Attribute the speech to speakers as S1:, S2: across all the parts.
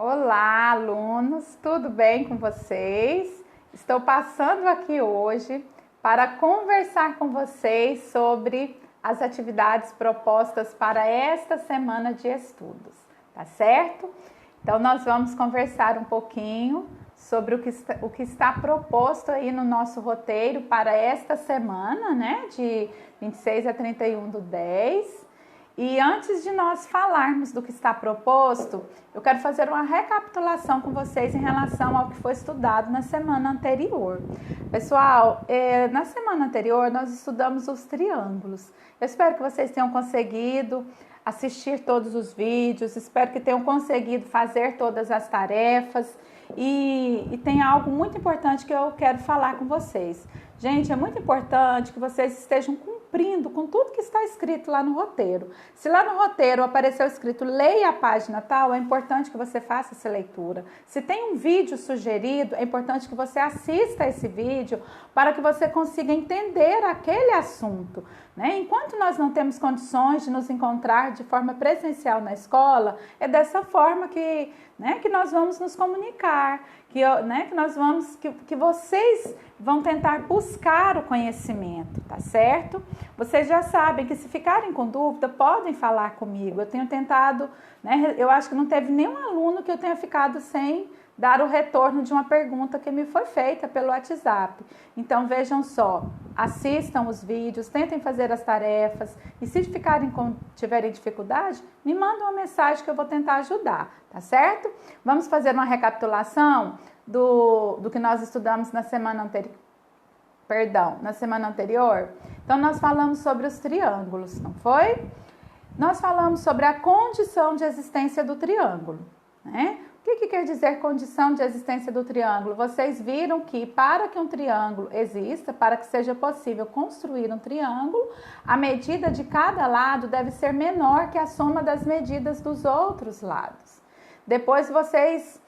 S1: Olá, alunos, tudo bem com vocês? Estou passando aqui hoje para conversar com vocês sobre as atividades propostas para esta semana de estudos, tá certo? Então, nós vamos conversar um pouquinho sobre o que está proposto aí no nosso roteiro para esta semana, né, de 26 a 31/10. E antes de nós falarmos do que está proposto, eu quero fazer uma recapitulação com vocês em relação ao que foi estudado na semana anterior. Pessoal, na semana anterior nós estudamos os triângulos. Eu espero que vocês tenham conseguido assistir todos os vídeos, espero que tenham conseguido fazer todas as tarefas. E tem algo muito importante que eu quero falar com vocês. Gente, é muito importante que vocês estejam cumprindo com tudo que está escrito lá no roteiro. Se lá no roteiro apareceu escrito leia a página tal, é importante que você faça essa leitura. Se tem um vídeo sugerido, é importante que você assista esse vídeo para que você consiga entender aquele assunto, né? Enquanto nós não temos condições de nos encontrar de forma presencial na escola, é dessa forma que nós vamos nos comunicar, que vocês vão tentar buscar o conhecimento, tá certo? Vocês já sabem que se ficarem com dúvida, podem falar comigo. Eu tenho tentado, eu acho que não teve nenhum aluno que eu tenha ficado sem dar o retorno de uma pergunta que me foi feita pelo WhatsApp. Então, vejam só, assistam os vídeos, tentem fazer as tarefas e se tiverem dificuldade, me mandem uma mensagem que eu vou tentar ajudar, tá certo? Vamos fazer uma recapitulação do que nós estudamos na semana anterior. Na semana anterior. Então, nós falamos sobre os triângulos, não foi? Nós falamos sobre a condição de existência do triângulo, né? O que quer dizer condição de existência do triângulo? Vocês viram que para que um triângulo exista, para que seja possível construir um triângulo, a medida de cada lado deve ser menor que a soma das medidas dos outros lados. Depois vocês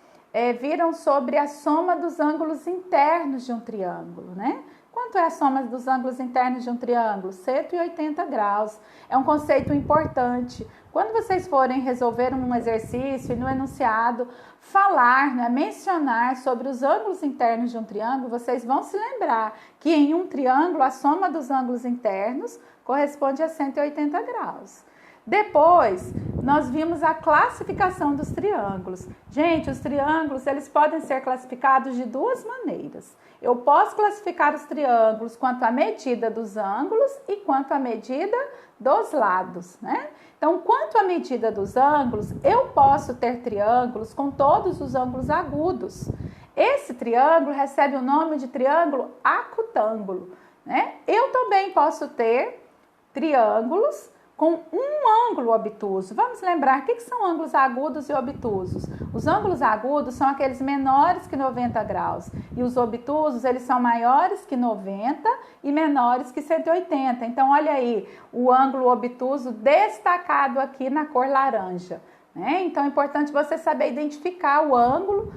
S1: viram sobre a soma dos ângulos internos de um triângulo, né? Quanto é a soma dos ângulos internos de um triângulo? 180 graus. É um conceito importante. Quando vocês forem resolver um exercício e no enunciado falar, mencionar sobre os ângulos internos de um triângulo, vocês vão se lembrar que em um triângulo a soma dos ângulos internos corresponde a 180 graus. Depois, nós vimos a classificação dos triângulos. Gente, os triângulos, eles podem ser classificados de duas maneiras. Eu posso classificar os triângulos quanto à medida dos ângulos e quanto à medida dos lados, né? Então, quanto à medida dos ângulos, eu posso ter triângulos com todos os ângulos agudos. Esse triângulo recebe o nome de triângulo acutângulo, né? Eu também posso ter triângulos com um ângulo obtuso. Vamos lembrar, o que são ângulos agudos e obtusos? Os ângulos agudos são aqueles menores que 90 graus e os obtusos, eles são maiores que 90 e menores que 180. Então, olha aí, o ângulo obtuso destacado aqui na cor laranja, né? Então, é importante você saber identificar o ângulo,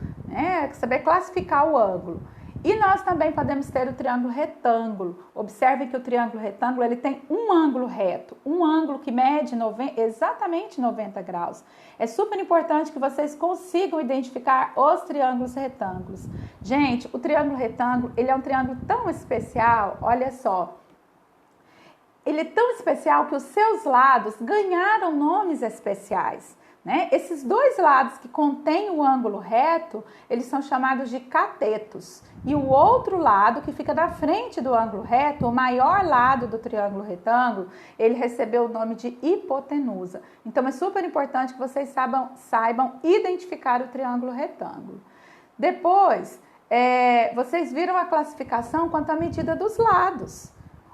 S1: saber classificar o ângulo. E nós também podemos ter o triângulo retângulo. Observe que o triângulo retângulo ele tem um ângulo reto, um ângulo que mede exatamente 90 graus. É super importante que vocês consigam identificar os triângulos retângulos. Gente, o triângulo retângulo ele é um triângulo tão especial, olha só. Ele é tão especial que os seus lados ganharam nomes especiais, né? Esses dois lados que contêm o ângulo reto, eles são chamados de catetos. E o outro lado, que fica na frente do ângulo reto, o maior lado do triângulo retângulo, ele recebeu o nome de hipotenusa. Então, é super importante que vocês saibam identificar o triângulo retângulo. Depois, vocês viram a classificação quanto à medida dos lados.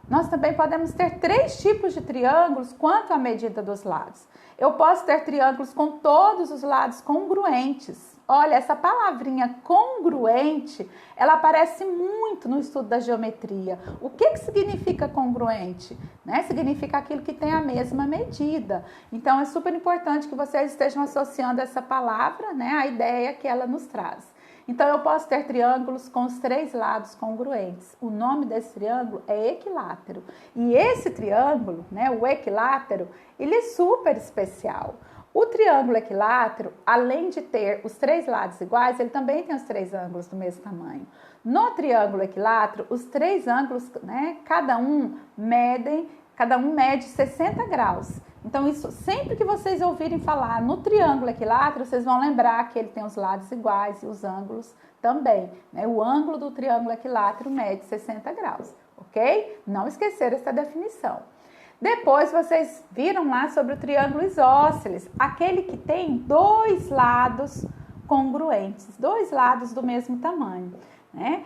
S1: Nós também podemos ter 3 tipos de triângulos quanto à medida dos lados. Eu posso ter triângulos com todos os lados congruentes. Olha, essa palavrinha congruente, ela aparece muito no estudo da geometria. O que significa congruente? Significa aquilo que tem a mesma medida. Então, é super importante que vocês estejam associando essa palavra, à ideia que ela nos traz. Então, eu posso ter triângulos com os 3 lados congruentes. O nome desse triângulo é equilátero. E esse triângulo, o equilátero, ele é super especial. O triângulo equilátero, além de ter os 3 lados iguais, ele também tem os 3 ângulos do mesmo tamanho. No triângulo equilátero, os 3 ângulos, né, cada um mede 60 graus. Então, isso, sempre que vocês ouvirem falar no triângulo equilátero, vocês vão lembrar que ele tem os lados iguais e os ângulos também, né? O ângulo do triângulo equilátero mede 60 graus, ok? Não esquecer essa definição. Depois, vocês viram lá sobre o triângulo isósceles, aquele que tem 2 lados congruentes, 2 lados do mesmo tamanho, né?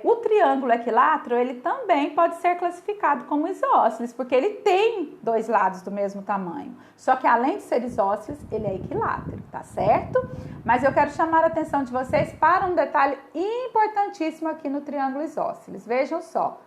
S1: O triângulo equilátero, ele também pode ser classificado como isósceles, porque ele tem 2 lados do mesmo tamanho. Só que além de ser isósceles, ele é equilátero, tá certo? Mas eu quero chamar a atenção de vocês para um detalhe importantíssimo aqui no triângulo isósceles. Vejam só.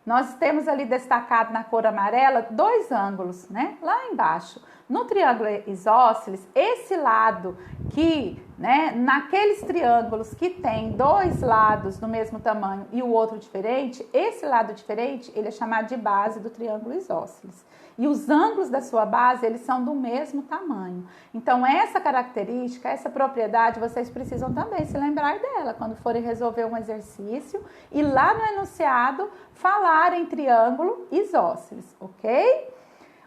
S1: Nós temos ali destacado na cor amarela 2 ângulos, né? Lá embaixo. No triângulo isósceles, esse lado que, né, naqueles triângulos que tem 2 lados do mesmo tamanho e o outro diferente, esse lado diferente, ele é chamado de base do triângulo isósceles. E os ângulos da sua base, eles são do mesmo tamanho. Então, essa característica, essa propriedade, vocês precisam também se lembrar dela quando forem resolver um exercício e lá no enunciado falar em triângulo isósceles, ok?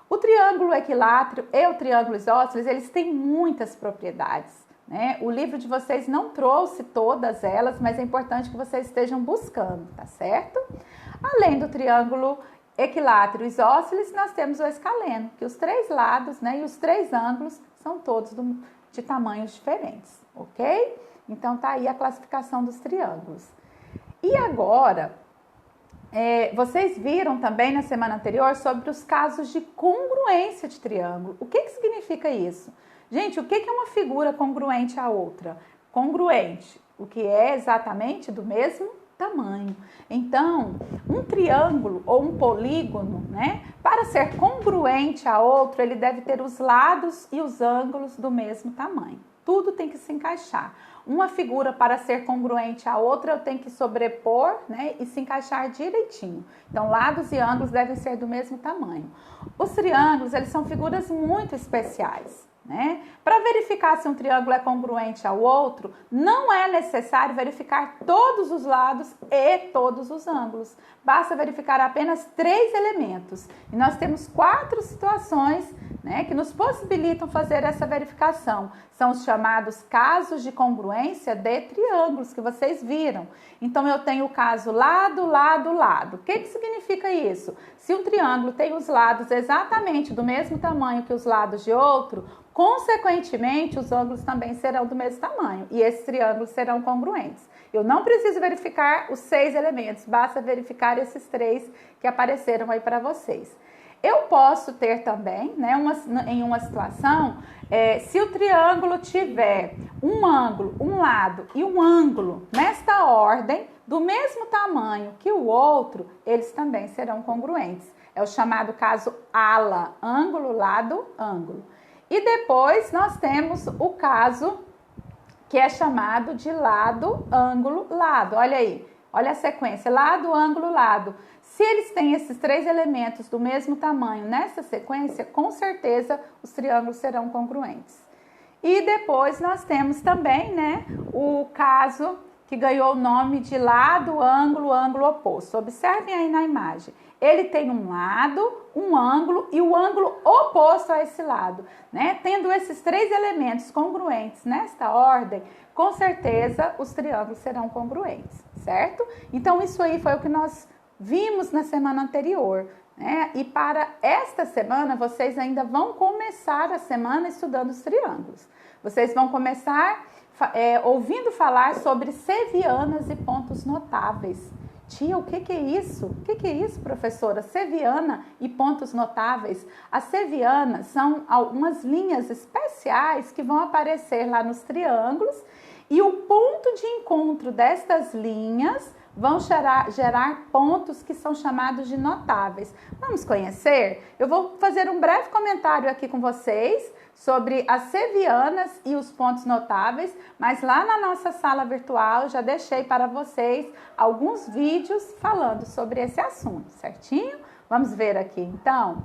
S1: O triângulo equilátero e o triângulo isósceles, eles têm muitas propriedades, né? O livro de vocês não trouxe todas elas, mas é importante que vocês estejam buscando, tá certo? Além do triângulo equilátero isósceles, nós temos o escaleno, que os 3 lados, né, e os 3 ângulos são todos de tamanhos diferentes, ok? Então, tá aí a classificação dos triângulos. E agora, vocês viram também na semana anterior sobre os casos de congruência de triângulo. O que significa isso? Gente, o que é uma figura congruente à outra? Congruente, o que é exatamente do mesmo tamanho. Então, um triângulo ou um polígono, né, para ser congruente a outro, ele deve ter os lados e os ângulos do mesmo tamanho. Tudo tem que se encaixar. Uma figura, para ser congruente à outra, eu tenho que sobrepor, né, e se encaixar direitinho. Então, lados e ângulos devem ser do mesmo tamanho. Os triângulos, eles são figuras muito especiais, né? Para verificar se um triângulo é congruente ao outro, não é necessário verificar todos os lados e todos os ângulos. Basta verificar apenas 3 elementos. E nós temos 4 situações, né, que nos possibilitam fazer essa verificação. São os chamados casos de congruência de triângulos, que vocês viram. Então, eu tenho o caso lado, lado, lado. O que significa isso? Se um triângulo tem os lados exatamente do mesmo tamanho que os lados de outro, consequentemente, os ângulos também serão do mesmo tamanho e esses triângulos serão congruentes. Eu não preciso verificar os 6 elementos, basta verificar esses 3 que apareceram aí para vocês. Eu posso ter também, né, em uma situação, se o triângulo tiver um ângulo, um lado e um ângulo nesta ordem, do mesmo tamanho que o outro, eles também serão congruentes. É o chamado caso ala, ângulo, lado, ângulo. E depois nós temos o caso que é chamado de lado, ângulo, lado. Olha aí, olha a sequência, lado, ângulo, lado. Se eles têm esses 3 elementos do mesmo tamanho nessa sequência, com certeza os triângulos serão congruentes. E depois nós temos também, né, o caso que ganhou o nome de lado, ângulo, ângulo oposto. Observem aí na imagem. Ele tem um lado, um ângulo e o ângulo oposto a esse lado, né? Tendo esses 3 elementos congruentes nesta ordem, com certeza os triângulos serão congruentes, certo? Então, isso aí foi o que nós vimos na semana anterior, né? E para esta semana, vocês ainda vão começar a semana estudando os triângulos. Vocês vão começar ouvindo falar sobre sevianas e pontos notáveis. Tia, o que é isso? O que é isso, professora? Seviana e pontos notáveis. As sevianas são algumas linhas especiais que vão aparecer lá nos triângulos e o ponto de encontro destas linhas vão gerar pontos que são chamados de notáveis. Vamos conhecer? Eu vou fazer um breve comentário aqui com vocês sobre as sevianas e os pontos notáveis, mas lá na nossa sala virtual já deixei para vocês alguns vídeos falando sobre esse assunto, certinho? Vamos ver aqui então.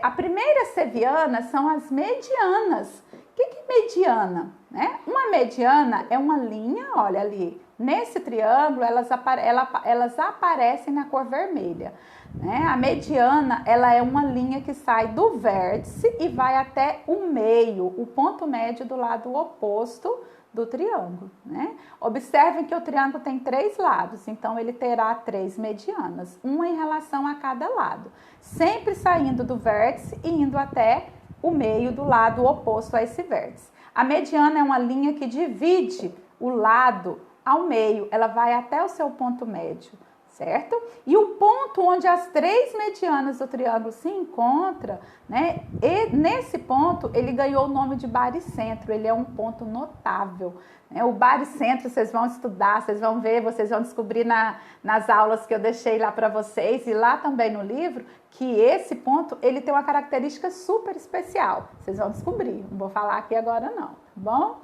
S1: A primeira seviana são as medianas. O que é mediana? Né? Uma mediana é uma linha, olha ali, nesse triângulo elas aparecem na cor vermelha. Né? A mediana, ela é uma linha que sai do vértice e vai até o meio, o ponto médio do lado oposto do triângulo. Né? Observem que o triângulo tem 3 lados, então ele terá 3 medianas, uma em relação a cada lado, sempre saindo do vértice e indo até o meio do lado oposto a esse vértice. A mediana é uma linha que divide o lado ao meio, ela vai até o seu ponto médio, certo? E o ponto onde as 3 medianas do triângulo se encontram, né? E nesse ponto ele ganhou o nome de baricentro, ele é um ponto notável. Né? O baricentro vocês vão estudar, vocês vão ver, vocês vão descobrir nas aulas que eu deixei lá para vocês e lá também no livro, que esse ponto ele tem uma característica super especial. Vocês vão descobrir, não vou falar aqui agora não, tá bom?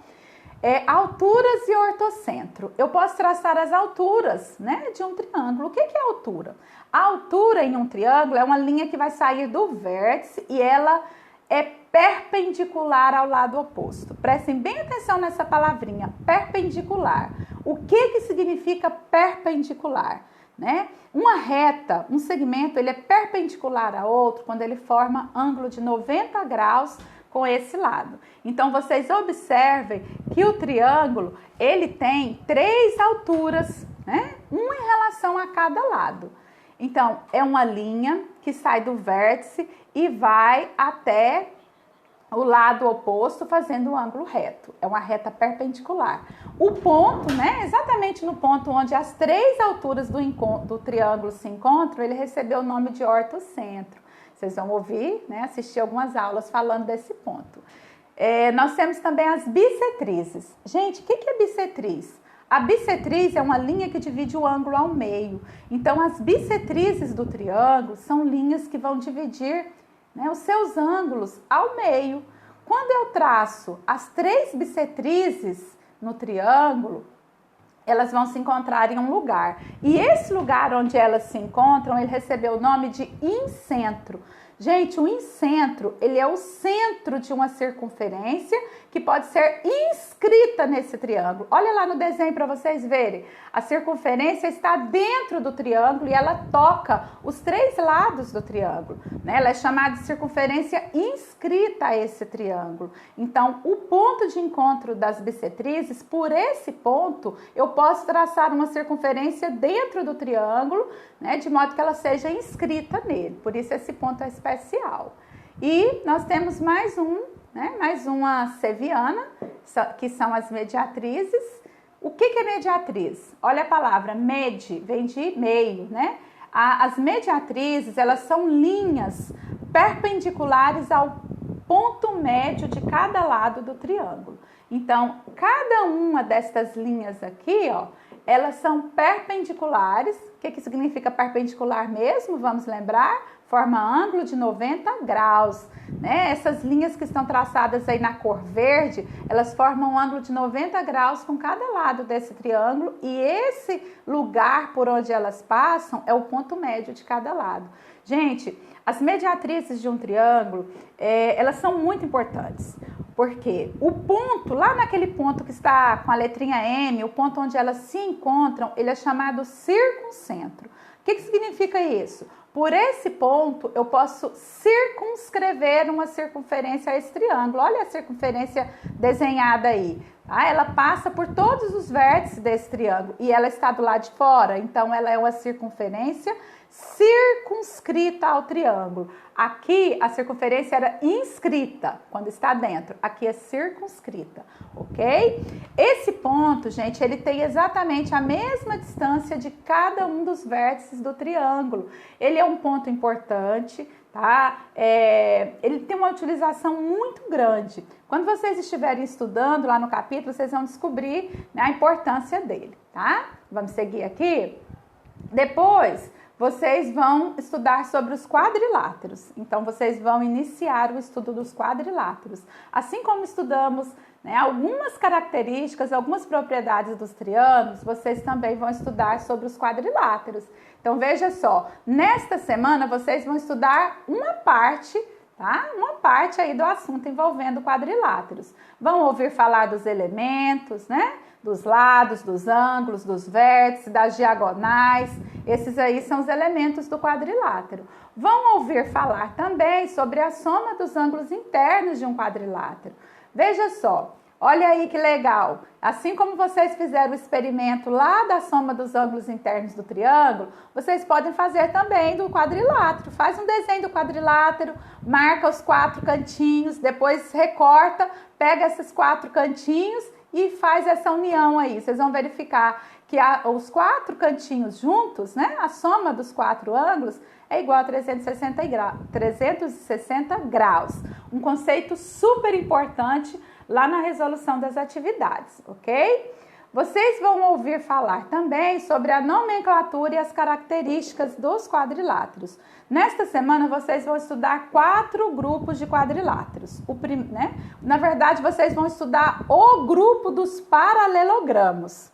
S1: Alturas e ortocentro. Eu posso traçar as alturas, né, de um triângulo. O que é altura? A altura em um triângulo é uma linha que vai sair do vértice e ela é perpendicular ao lado oposto. Prestem bem atenção nessa palavrinha, perpendicular. O que significa perpendicular? Né? Uma reta, um segmento, ele é perpendicular a outro quando ele forma ângulo de 90 graus com esse lado. Então, vocês observem que o triângulo, ele tem 3 alturas, né? Uma em relação a cada lado. Então, é uma linha que sai do vértice e vai até o lado oposto fazendo um ângulo reto. É uma reta perpendicular. O ponto, né? Exatamente no ponto onde as 3 alturas do triângulo se encontram, ele recebeu o nome de ortocentro. Vocês vão ouvir, né, assistir algumas aulas falando desse ponto. Nós temos também as bissetrizes. Gente, o que é bissetriz? A bissetriz é uma linha que divide o ângulo ao meio. Então, as bissetrizes do triângulo são linhas que vão dividir, né, os seus ângulos ao meio. Quando eu traço as 3 bissetrizes no triângulo, elas vão se encontrar em um lugar. E esse lugar onde elas se encontram, ele recebeu o nome de incentro. Gente, o incentro, ele é o centro de uma circunferência que pode ser inscrita nesse triângulo. Olha lá no desenho para vocês verem. A circunferência está dentro do triângulo e ela toca os 3 lados do triângulo. Né? Ela é chamada de circunferência inscrita a esse triângulo. Então, o ponto de encontro das bissetrizes, por esse ponto, eu posso traçar uma circunferência dentro do triângulo, né? De modo que ela seja inscrita nele. Por isso, esse ponto é especial. E nós temos mais uma seviana, que são as mediatrizes. O que é mediatriz? Olha a palavra med, vem de meio, né? As mediatrizes, elas são linhas perpendiculares ao ponto médio de cada lado do triângulo. Então, cada uma destas linhas aqui, ó, elas são perpendiculares. O que significa perpendicular mesmo? Vamos lembrar? Forma ângulo de 90 graus. Né? Essas linhas que estão traçadas aí na cor verde, elas formam um ângulo de 90 graus com cada lado desse triângulo e esse lugar por onde elas passam é o ponto médio de cada lado. Gente, as mediatrizes de um triângulo, elas são muito importantes. Porque o ponto, lá naquele ponto que está com a letrinha M, o ponto onde elas se encontram, ele é chamado circuncentro. O que significa isso? Por esse ponto, eu posso circunscrever uma circunferência a esse triângulo. Olha a circunferência desenhada aí. Tá? Ela passa por todos os vértices desse triângulo e ela está do lado de fora. Então, ela é uma circunferência circunscrita ao triângulo. Aqui, a circunferência era inscrita quando está dentro. Aqui é circunscrita, ok? Esse ponto, gente, ele tem exatamente a mesma distância de cada um dos vértices do triângulo. Ele é um ponto importante, tá? Ele tem uma utilização muito grande. Quando vocês estiverem estudando lá no capítulo, vocês vão descobrir, né, a importância dele, tá? Vamos seguir aqui? Depois, vocês vão estudar sobre os quadriláteros. Então, vocês vão iniciar o estudo dos quadriláteros. Assim como estudamos né, algumas características, algumas propriedades dos triângulos, vocês também vão estudar sobre os quadriláteros. Então, veja só, nesta semana vocês vão estudar uma parte, tá? Uma parte aí do assunto envolvendo quadriláteros. Vão ouvir falar dos elementos, né? Dos lados, dos ângulos, dos vértices, das diagonais. Esses aí são os elementos do quadrilátero. Vão ouvir falar também sobre a soma dos ângulos internos de um quadrilátero. Veja só, olha aí que legal. Assim como vocês fizeram o experimento lá da soma dos ângulos internos do triângulo, vocês podem fazer também do quadrilátero. Faz um desenho do quadrilátero, marca os 4 cantinhos, depois recorta, pega esses 4 cantinhos e faz essa união aí. Vocês vão verificar que os 4 cantinhos juntos, né? A soma dos 4 ângulos é igual a 360 graus. Um conceito super importante lá na resolução das atividades, ok? Vocês vão ouvir falar também sobre a nomenclatura e as características dos quadriláteros. Nesta semana, vocês vão estudar 4 grupos de quadriláteros. Na verdade, vocês vão estudar o grupo dos paralelogramos.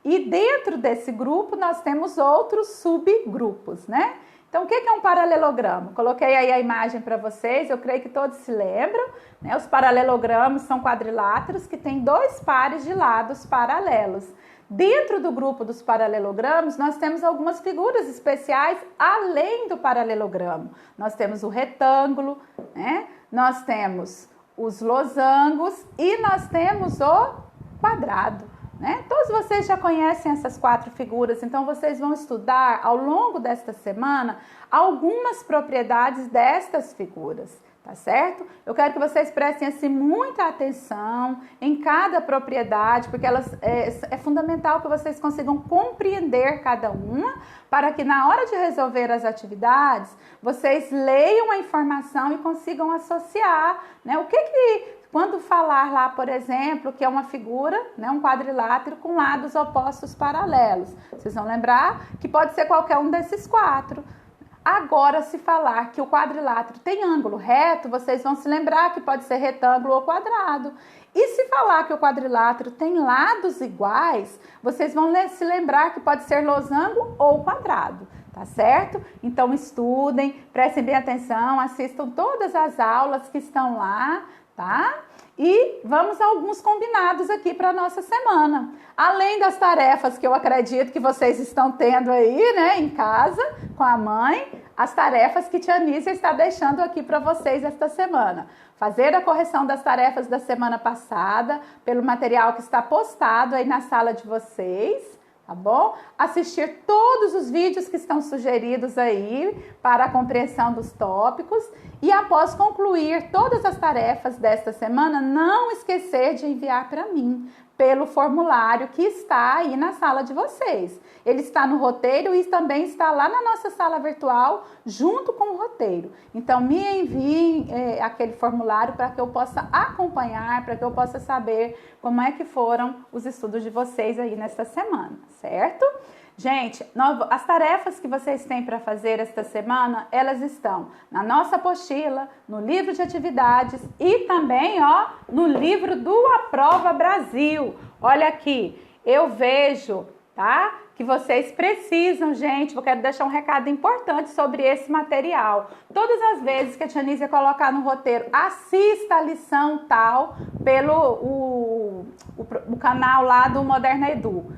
S1: E dentro desse grupo, nós temos outros subgrupos, né? Então, o que é um paralelogramo? Coloquei aí a imagem para vocês, eu creio que todos se lembram, né? Os paralelogramos são quadriláteros que têm 2 pares de lados paralelos. Dentro do grupo dos paralelogramos, nós temos algumas figuras especiais além do paralelogramo. Nós temos o retângulo, né? Nós temos os losangos e nós temos o quadrado. Né? Todos vocês já conhecem essas 4 figuras, então vocês vão estudar ao longo desta semana algumas propriedades destas figuras, tá certo? Eu quero que vocês prestem assim, muita atenção em cada propriedade, porque é fundamental que vocês consigam compreender cada uma, para que na hora de resolver as atividades, vocês leiam a informação e consigam associar, né? Quando falar lá, por exemplo, que é uma figura, né, um quadrilátero com lados opostos paralelos, vocês vão lembrar que pode ser qualquer um desses 4. Agora, se falar que o quadrilátero tem ângulo reto, vocês vão se lembrar que pode ser retângulo ou quadrado. E se falar que o quadrilátero tem lados iguais, vocês vão se lembrar que pode ser losango ou quadrado. Tá certo? Então, estudem, prestem bem atenção, assistam todas as aulas que estão lá, tá? E vamos a alguns combinados aqui para a nossa semana. Além das tarefas que eu acredito que vocês estão tendo aí, né, em casa, com a mãe, as tarefas que tia Nícia está deixando aqui para vocês esta semana. Fazer a correção das tarefas da semana passada, pelo material que está postado aí na sala de vocês, tá bom? Assistir todos os vídeos que estão sugeridos aí para a compreensão dos tópicos e após concluir todas as tarefas desta semana, não esquecer de enviar para mim pelo formulário que está aí na sala de vocês. Ele está no roteiro e também está lá na nossa sala virtual junto com o roteiro. Então, me enviem aquele formulário para que eu possa acompanhar, para que eu possa saber como é que foram os estudos de vocês aí nesta semana, certo? Gente, as tarefas que vocês têm para fazer esta semana, elas estão na nossa apostila, no livro de atividades e também, ó, no livro do Aprova Brasil. Olha aqui, eu vejo, tá? Que vocês precisam, gente, eu quero deixar um recado importante sobre esse material. Todas as vezes que a tia Nícia colocar no roteiro, assista a lição tal pelo o canal lá do Moderna Edu.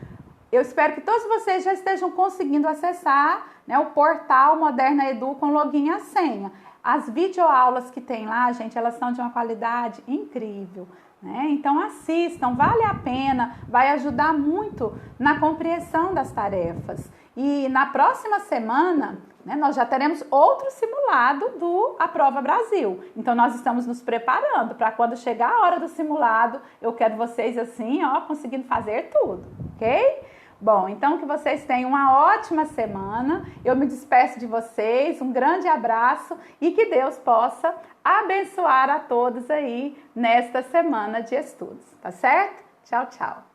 S1: Eu espero que todos vocês já estejam conseguindo acessar, né, o portal Moderna Edu com login e senha. As videoaulas que tem lá, gente, elas são de uma qualidade incrível, né? Então assistam, vale a pena, vai ajudar muito na compreensão das tarefas. E na próxima semana, né, nós já teremos outro simulado do Aprova Brasil. Então nós estamos nos preparando para quando chegar a hora do simulado, eu quero vocês assim, ó, conseguindo fazer tudo, ok? Bom, então que vocês tenham uma ótima semana, eu me despeço de vocês, um grande abraço e que Deus possa abençoar a todos aí nesta semana de estudos, tá certo? Tchau, tchau!